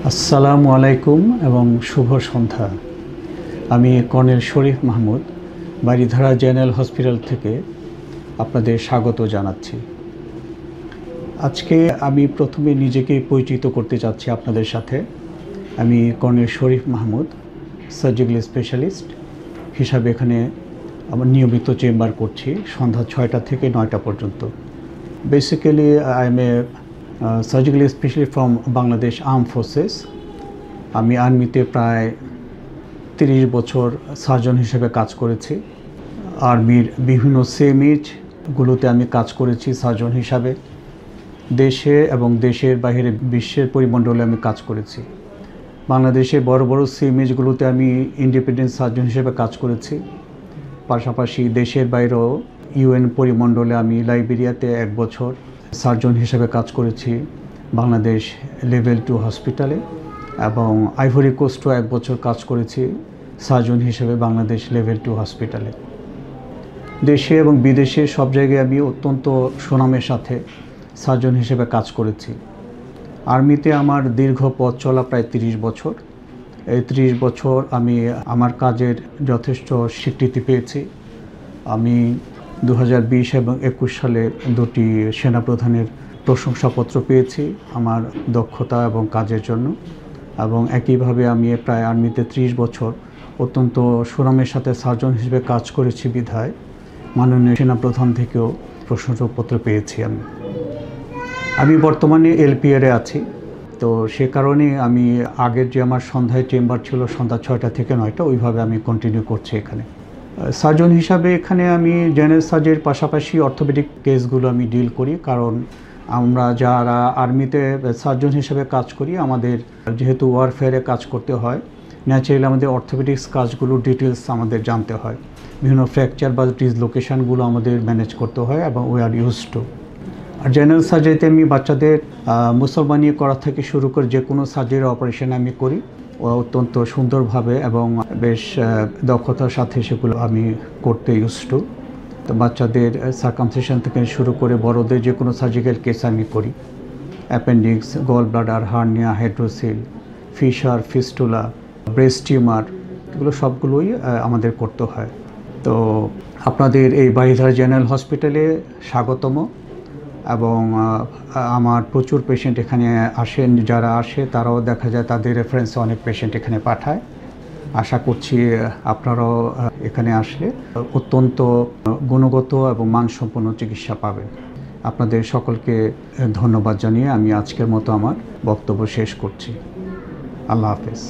আসসালামু আলাইকুম এবং শুভ সন্ধ্যা। আমি কর্নেল শরীফ মাহমুদ বারিধারা জেনারেল হসপিটাল থেকে আপনাদের স্বাগত জানাচ্ছি। আজকে আমি প্রথমে নিজেকে পরিচিত করতে চাচ্ছি আপনাদের সাথে। আমি কর্নেল শরীফ মাহমুদ, সার্জিক্যাল স্পেশালিস্ট হিসাবে এখানে আমার নিয়মিত চেম্বার করছি সন্ধ্যা 6টা থেকে 9টা পর্যন্ত। Basically I M A surgical specialist from Bangladesh arm forces. আমি আর্মিতে প্রায় 30 বছর সার্জন হিসেবে কাজ করেছি। আর্মির বিভিন্ন সেমিজগুলোতে আমি কাজ করেছি সার্জন হিসাবে। দেশে এবং দেশের বাইরে বিশ্বের পরিমণ্ডলে আমি কাজ করেছি। বাংলাদেশের বড় বড় সেমিজগুলোতে আমি ইন্ডিপেন্ডেন্ট সার্জন হিসেবে কাজ করেছি। পাশাপাশি দেশের বাইরেও ইউএন পরিমণ্ডলে আমি লাইবেরিয়াতে 1 বছর সার্জন হিসেবে কাজ করেছি বাংলাদেশ লেভেল 2 হসপিটালে, এবং আইভরি কোস্টও 1 বছর কাজ করেছি সার্জন হিসেবে বাংলাদেশ লেভেল 2 হসপিটালে। দেশে এবং বিদেশে সব জায়গায় আমি অত্যন্ত সুনামের সাথে সার্জন হিসেবে কাজ করেছি। আর্মিতে আমার দীর্ঘ পথ চলা প্রায় 30 বছর। এই 30 বছর আমি আমার কাজের যথেষ্ট স্বীকৃতি পেয়েছি। আমি 2020 এবং 21 সালে 2টি সেনাপ্রধানের প্রশংসাপত্র পেয়েছি আমার দক্ষতা এবং কাজের জন্য, এবং একইভাবে আমি প্রায় আর্মিতে 30 বছর অত্যন্ত সুনামের সাথে সার্জন হিসেবে কাজ করেছি বিধায় মাননীয় সেনাপ্রধান থেকেও প্রশংসাপত্র পেয়েছি। আমি বর্তমানে এলপিআরে আছি, তো সে কারণে আমি আগের যে আমার সন্ধ্যায় চেম্বার ছিল সন্ধ্যা 6টা থেকে 9টা, ওইভাবে আমি কন্টিনিউ করছি এখানে। সার্জন হিসাবে এখানে আমি জেনারেল সার্জারির পাশাপাশি অর্থোপেডিক কেসগুলো আমি ডিল করি, কারণ আমরা যারা আর্মিতে সার্জন হিসেবে কাজ করি আমাদের যেহেতু ওয়ারফেয়ারে কাজ করতে হয়, ন্যাচারালি আমাদের অর্থোপেডিক্স কাজগুলো ডিটেলস আমাদের জানতে হয়। বিভিন্ন ফ্র্যাকচার বা ডিসলোকেশানগুলো আমাদের ম্যানেজ করতে হয় এবং উই আর ইউজ টু। আর জেনারেল সার্জারিতে আমি বাচ্চাদের মুসলমানি করা থেকে শুরু করে যে কোনো সার্জারি অপারেশন আমি করি অত্যন্ত সুন্দরভাবে এবং বেশ দক্ষতার সাথে সেগুলো আমি করতে ইউজ টু। তো বাচ্চাদের সার্কামসিশন থেকে শুরু করে বড়দের যে কোনো সার্জিক্যাল কেস আমি করি। Appendix, gall bladder, hernia, hydrocele, fissure, fistula, breast tumour, এগুলো সবগুলোই আমাদের করতে হয়। তো আপনাদের এই বারিধারা জেনারেল হসপিটালে স্বাগতম, এবং আমার প্রচুর পেশেন্ট এখানে আসেন। যারা আসে তারাও দেখা যায় তাদের রেফারেন্সে অনেক পেশেন্ট এখানে পাঠায়। আশা করছি আপনারাও এখানে আসলে অত্যন্ত গুণগত এবং মানসম্পন্ন চিকিৎসা পাবেন। আপনাদের সকলকে ধন্যবাদ জানিয়ে আমি আজকের মতো আমার বক্তব্য শেষ করছি। আল্লাহ হাফেজ।